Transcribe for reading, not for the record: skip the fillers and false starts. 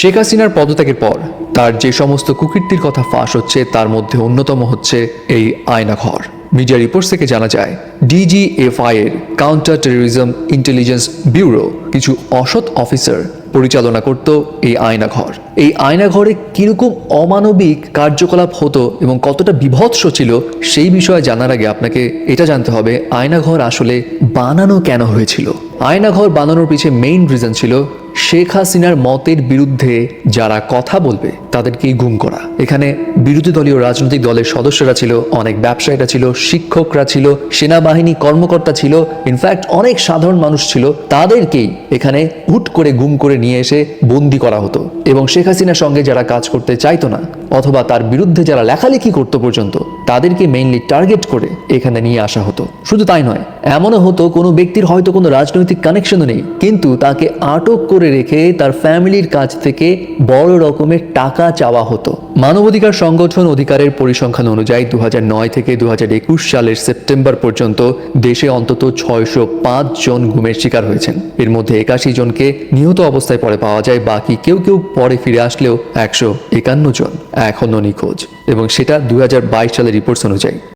শেখ হাসিনার পদত্যাগের পর তার যে সমস্ত কুকীর্তির কথা ফাঁস হচ্ছে তার মধ্যে অন্যতম হচ্ছে এই আয়নাঘর। মিডিয়া রিপোর্টস থেকে জানা যায় ডিজিএফআই এর কাউন্টার টেরোরিজম ইন্টেলিজেন্স ব্যুরো কিছু অসৎ অফিসার পরিচালনা করত এই আয়নাঘর। এই আয়নাঘরে কিরকম অমানবিক কার্যকলাপ হতো এবং কতটা বিভৎস ছিল সেই বিষয়ে জানার আগে আপনাকে এটা জানতে হবে আয়নাঘর আসলে বানানো কেন হয়েছিল। আয়নাঘর বানানোর পিছে মেইন রিজন ছিল শেখ হাসিনার মতের বিরুদ্ধে যারা কথা বলবে তাদেরকেই গুম করা। এখানে বিরোধী দলীয় রাজনৈতিক দলের সদস্যরা ছিল, অনেক ব্যবসায়ীরা ছিল, শিক্ষকরা ছিল, সেনাবাহিনী কর্মকর্তা ছিল, ইনফ্যাক্ট অনেক সাধারণ মানুষ ছিল। তাদেরকেই এখানে হুট করে গুম করে নিয়ে এসে বন্দি করা হতো এবং শেখ হাসিনার সঙ্গে যারা কাজ করতে চাইতো না অথবা তার বিরুদ্ধে যারা লেখালেখি করতো পর্যন্ত তাদেরকে মেইনলি টার্গেট করে এখানে নিয়ে আসা হতো। শুধু তাই নয়, এমনও হতো কোনো ব্যক্তির হয়তো কোনো রাজনৈতিক কানেকশনও নেই, কিন্তু তাকে আটক করে রেখে তার ফ্যামিলির কাছ থেকে বড় রকমের টাকা চাওয়া হতো। মানবাধিকার সংগঠন অধিকারের পরিসংখ্যান অনুযায়ী 2009 থেকে 2021 সালের সেপ্টেম্বর পর্যন্ত দেশে অন্তত 605 জন গুমের শিকার হয়েছেন। এর মধ্যে 81 জনকে নিহত অবস্থায় পরে পাওয়া যায়, বাকি কেউ পরে ফিরে আসলেও 151 জন এখনো নিখোঁজ, এবং সেটা 2022 সালের রিপোর্টস অনুযায়ী।